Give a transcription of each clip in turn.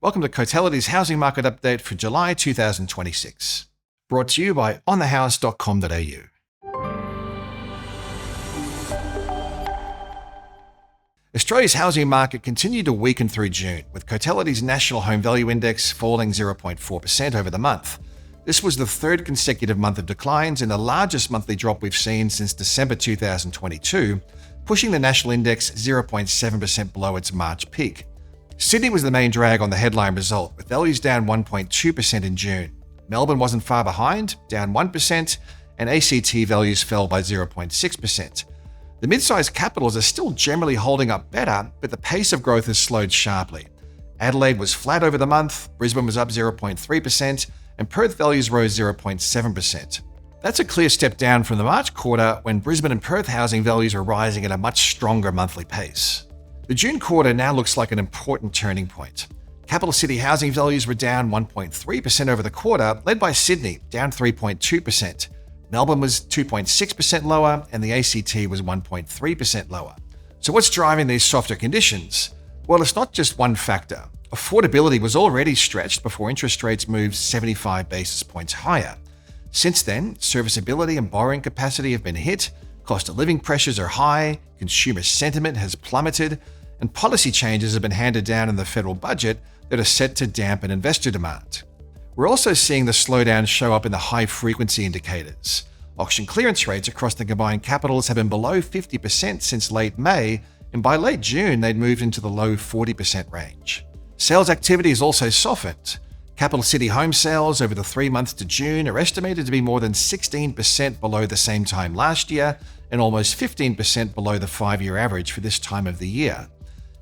Welcome to Cotality's Housing Market Update for July 2026. Brought to you by onthehouse.com.au. Australia's housing market continued to weaken through June, with Cotality's National Home Value Index falling 0.4% over the month. This was the third consecutive month of declines and the largest monthly drop we've seen since December 2022, pushing the national index 0.7% below its March peak. Sydney was the main drag on the headline result, with values down 1.2% in June. Melbourne wasn't far behind, down 1%, and ACT values fell by 0.6%. The mid-sized capitals are still generally holding up better, but the pace of growth has slowed sharply. Adelaide was flat over the month, Brisbane was up 0.3%, and Perth values rose 0.7%. That's a clear step down from the March quarter, when Brisbane and Perth housing values were rising at a much stronger monthly pace. The June quarter now looks like an important turning point. Capital city housing values were down 1.3% over the quarter, led by Sydney, down 3.2%. Melbourne was 2.6% lower, and the ACT was 1.3% lower. So what's driving these softer conditions? Well, it's not just one factor. Affordability was already stretched before interest rates moved 75 basis points higher. Since then, serviceability and borrowing capacity have been hit, cost of living pressures are high, consumer sentiment has plummeted, and policy changes have been handed down in the federal budget that are set to dampen investor demand. We're also seeing the slowdown show up in the high-frequency indicators. Auction clearance rates across the combined capitals have been below 50% since late May, and by late June they'd moved into the low 40% range. Sales activity has also softened. Capital city home sales over the 3 months to June are estimated to be more than 16% below the same time last year and almost 15% below the 5-year average for this time of the year.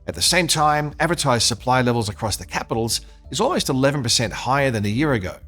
At the same time, advertised supply levels across the capitals is almost 11% higher than a year ago.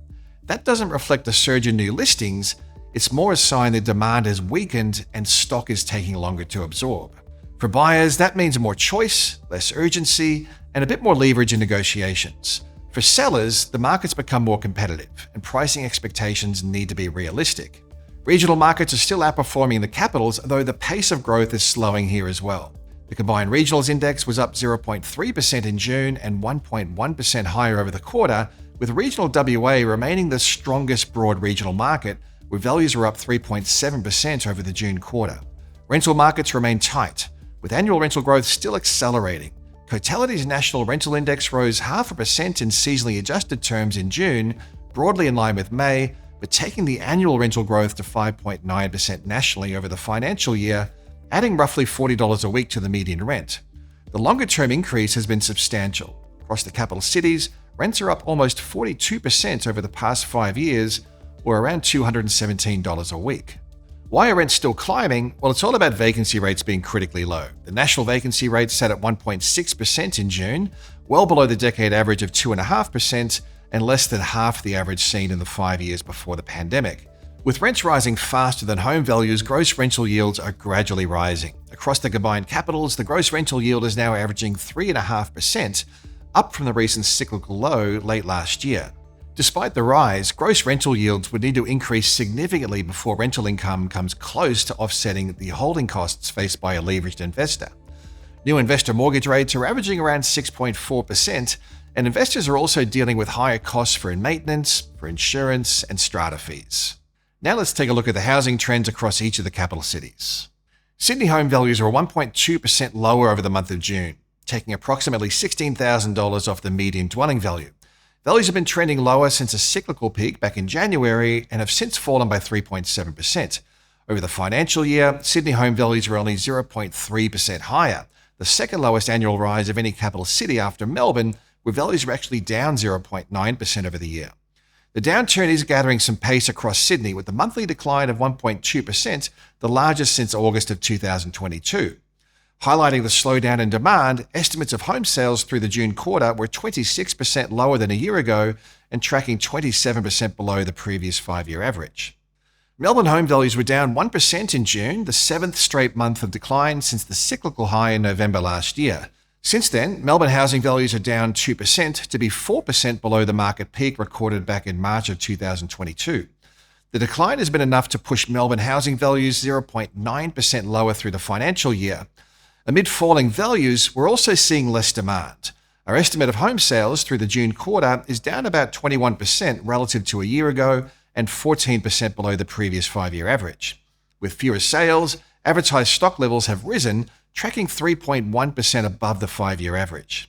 That doesn't reflect a surge in new listings, it's more a sign that demand has weakened and stock is taking longer to absorb. For buyers, that means more choice, less urgency, and a bit more leverage in negotiations. For sellers, the market's become more competitive, and pricing expectations need to be realistic. Regional markets are still outperforming the capitals, though the pace of growth is slowing here as well. The combined regionals index was up 0.3% in June and 1.1% higher over the quarter, with regional WA remaining the strongest broad regional market, where values were up 3.7% over the June quarter. Rental markets remain tight, with annual rental growth still accelerating. Cotality's national rental index rose 0.5% in seasonally adjusted terms in June, broadly in line with May, but taking the annual rental growth to 5.9% nationally over the financial year, adding roughly $40 a week to the median rent. The longer-term increase has been substantial. Across the capital cities, rents are up almost 42% over the past 5 years, or around $217 a week. Why are rents still climbing? Well, it's all about vacancy rates being critically low. The national vacancy rate sat at 1.6% in June, well below the decade average of 2.5% and less than half the average seen in the 5 years before the pandemic. With rents rising faster than home values, gross rental yields are gradually rising. Across the combined capitals, the gross rental yield is now averaging 3.5%, up from the recent cyclical low late last year. Despite the rise, gross rental yields would need to increase significantly before rental income comes close to offsetting the holding costs faced by a leveraged investor. New investor mortgage rates are averaging around 6.4%, and investors are also dealing with higher costs for maintenance, for insurance, and strata fees. Now let's take a look at the housing trends across each of the capital cities. Sydney home values are 1.2% lower over the month of June, taking approximately $16,000 off the median dwelling value. Values have been trending lower since a cyclical peak back in January and have since fallen by 3.7%. Over the financial year, Sydney home values are only 0.3% higher, the second lowest annual rise of any capital city after Melbourne, where values are actually down 0.9% over the year. The downturn is gathering some pace across Sydney, with the monthly decline of 1.2%, the largest since August of 2022. Highlighting the slowdown in demand, estimates of home sales through the June quarter were 26% lower than a year ago and tracking 27% below the previous 5-year average. Melbourne home values were down 1% in June, the 7th straight month of decline since the cyclical high in November last year. Since then, Melbourne housing values are down 2% to be 4% below the market peak recorded back in March of 2022. The decline has been enough to push Melbourne housing values 0.9% lower through the financial year. Amid falling values, we're also seeing less demand. Our estimate of home sales through the June quarter is down about 21% relative to a year ago and 14% below the previous 5-year average. With fewer sales, advertised stock levels have risen, tracking 3.1% above the 5-year average.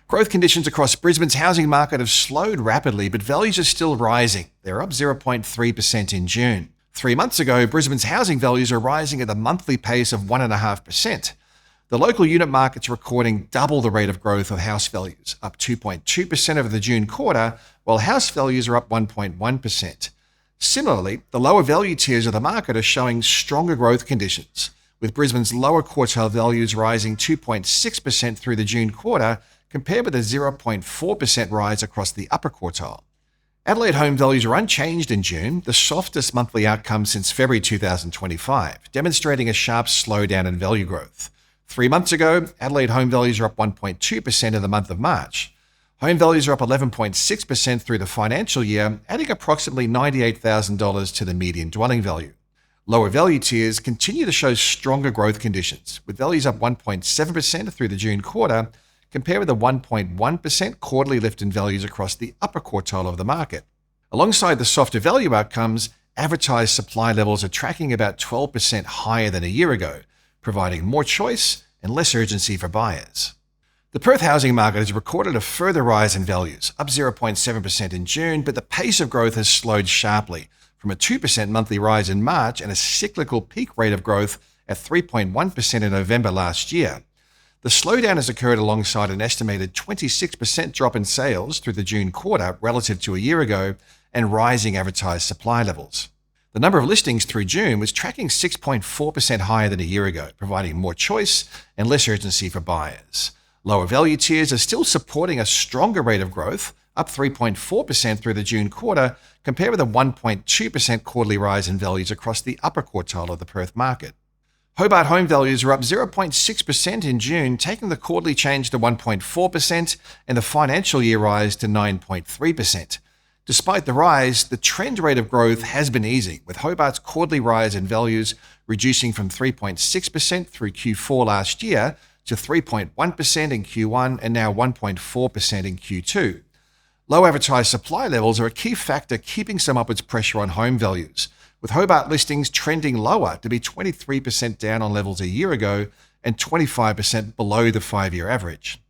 Growth conditions across Brisbane's housing market have slowed rapidly, but values are still rising. They're up 0.3% in June. 3 months ago, Brisbane's housing values are rising at a monthly pace of 1.5%. The local unit market's recording double the rate of growth of house values, up 2.2% over the June quarter, while house values are up 1.1%. Similarly, the lower value tiers of the market are showing stronger growth conditions, with Brisbane's lower quartile values rising 2.6% through the June quarter, compared with a 0.4% rise across the upper quartile. Adelaide home values are unchanged in June, the softest monthly outcome since February 2025, demonstrating a sharp slowdown in value growth. 3 months ago, Adelaide home values are up 1.2% in the month of March. Home values are up 11.6% through the financial year, adding approximately $98,000 to the median dwelling value. Lower value tiers continue to show stronger growth conditions, with values up 1.7% through the June quarter, compared with a 1.1% quarterly lift in values across the upper quartile of the market. Alongside the softer value outcomes, advertised supply levels are tracking about 12% higher than a year ago, providing more choice and less urgency for buyers. The Perth housing market has recorded a further rise in values, up 0.7% in June, but the pace of growth has slowed sharply, from a 2% monthly rise in March and a cyclical peak rate of growth at 3.1% in November last year. The slowdown has occurred alongside an estimated 26% drop in sales through the June quarter relative to a year ago and rising advertised supply levels. The number of listings through June was tracking 6.4% higher than a year ago, providing more choice and less urgency for buyers. Lower value tiers are still supporting a stronger rate of growth, up 3.4% through the June quarter, compared with a 1.2% quarterly rise in values across the upper quartile of the Perth market. Hobart home values are up 0.6% in June, taking the quarterly change to 1.4% and the financial year rise to 9.3%. Despite the rise, the trend rate of growth has been easing, with Hobart's quarterly rise in values reducing from 3.6% through Q4 last year to 3.1% in Q1 and now 1.4% in Q2. Low advertised supply levels are a key factor keeping some upwards pressure on home values, with Hobart listings trending lower to be 23% down on levels a year ago and 25% below the 5-year average.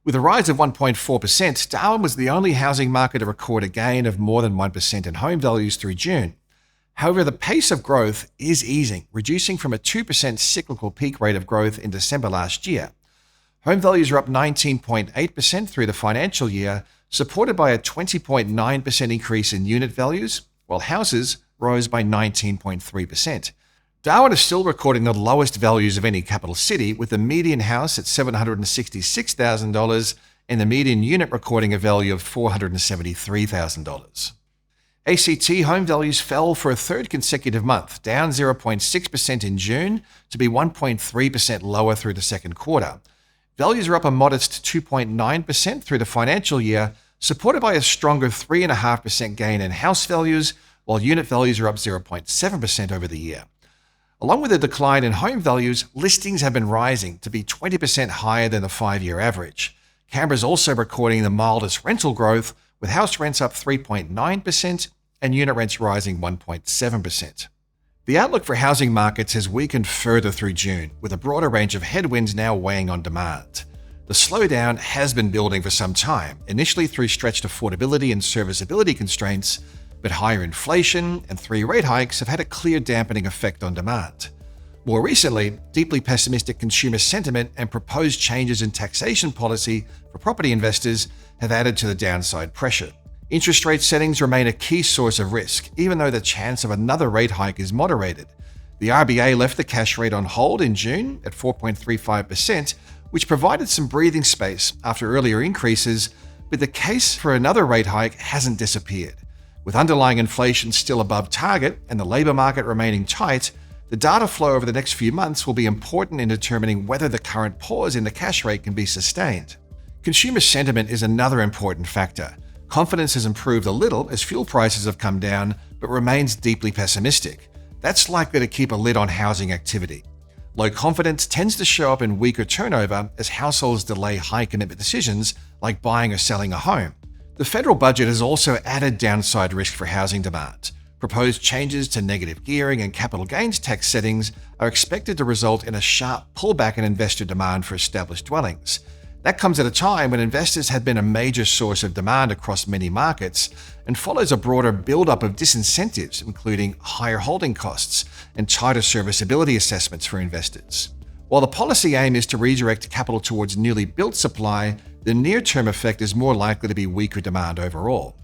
With a rise of 1.4%, Darwin was the only housing market to record a gain of more than 1% in home values through June. However, the pace of growth is easing, reducing from a 2% cyclical peak rate of growth in December last year. Home values are up 19.8% through the financial year, supported by a 20.9% increase in unit values, while houses rose by 19.3%. Darwin is still recording the lowest values of any capital city, with the median house at $766,000 and the median unit recording a value of $473,000. ACT home values fell for a third consecutive month, down 0.6% in June to be 1.3% lower through the second quarter. Values are up a modest 2.9% through the financial year, supported by a stronger 3.5% gain in house values, while unit values are up 0.7% over the year. Along with a decline in home values, listings have been rising to be 20% higher than the 5-year average. Canberra's also recording the mildest rental growth, with house rents up 3.9% and unit rents rising 1.7%. The outlook for housing markets has weakened further through June, with a broader range of headwinds now weighing on demand. The slowdown has been building for some time, initially through stretched affordability and serviceability constraints, but higher inflation and 3 rate hikes have had a clear dampening effect on demand. More recently, deeply pessimistic consumer sentiment and proposed changes in taxation policy for property investors have added to the downside pressure. Interest rate settings remain a key source of risk, even though the chance of another rate hike is moderated. The RBA left the cash rate on hold in June at 4.35%, which provided some breathing space after earlier increases, but the case for another rate hike hasn't disappeared. With underlying inflation still above target and the labour market remaining tight, the data flow over the next few months will be important in determining whether the current pause in the cash rate can be sustained. Consumer sentiment is another important factor. Confidence has improved a little as fuel prices have come down, but remains deeply pessimistic. That's likely to keep a lid on housing activity. Low confidence tends to show up in weaker turnover as households delay high commitment decisions like buying or selling a home. The federal budget has also added downside risk for housing demand. Proposed changes to negative gearing and capital gains tax settings are expected to result in a sharp pullback in investor demand for established dwellings. That comes at a time when investors had been a major source of demand across many markets and follows a broader buildup of disincentives, including higher holding costs and tighter serviceability assessments for investors. While the policy aim is to redirect capital towards newly built supply, the near-term effect is more likely to be weaker demand overall.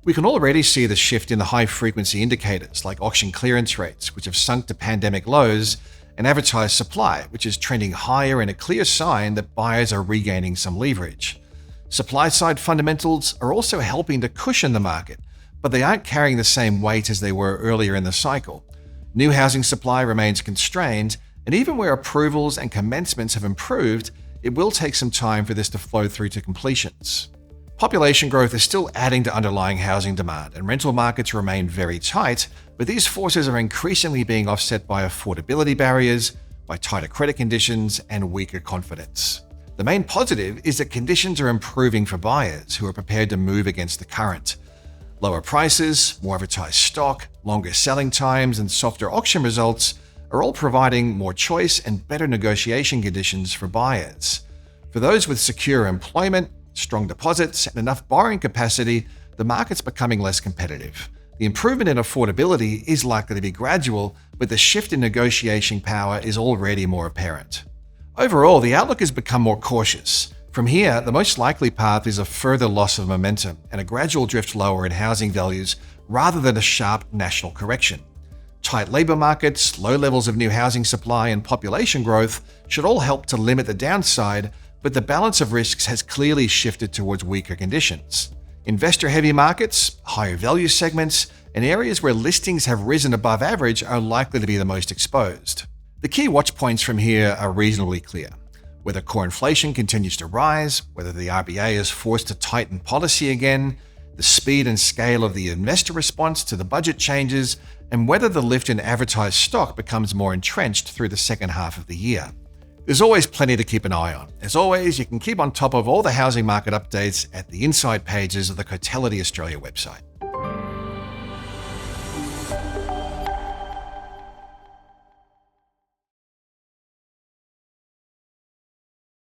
We can already see the shift in the high-frequency indicators like auction clearance rates, which have sunk to pandemic lows, and advertised supply, which is trending higher and a clear sign that buyers are regaining some leverage. Supply-side fundamentals are also helping to cushion the market, but they aren't carrying the same weight as they were earlier in the cycle. New housing supply remains constrained, and even where approvals and commencements have improved, it will take some time for this to flow through to completions. Population growth is still adding to underlying housing demand, and rental markets remain very tight, but these forces are increasingly being offset by affordability barriers, by tighter credit conditions, and weaker confidence. The main positive is that conditions are improving for buyers who are prepared to move against the current. Lower prices, more advertised stock, longer selling times, and softer auction results are all providing more choice and better negotiation conditions for buyers. For those with secure employment, strong deposits, and enough borrowing capacity, the market's becoming less competitive. The improvement in affordability is likely to be gradual, but the shift in negotiation power is already more apparent. Overall, the outlook has become more cautious. From here, the most likely path is a further loss of momentum and a gradual drift lower in housing values rather than a sharp national correction. Tight labor markets, low levels of new housing supply, and population growth should all help to limit the downside, but the balance of risks has clearly shifted towards weaker conditions. Investor-heavy markets, higher value segments, and areas where listings have risen above average are likely to be the most exposed. The key watch points from here are reasonably clear. Whether core inflation continues to rise, whether the RBA is forced to tighten policy again, the speed and scale of the investor response to the budget changes, and whether the lift in advertised stock becomes more entrenched through the second half of the year. There's always plenty to keep an eye on. As always, you can keep on top of all the housing market updates at the inside pages of the Cotality Australia website.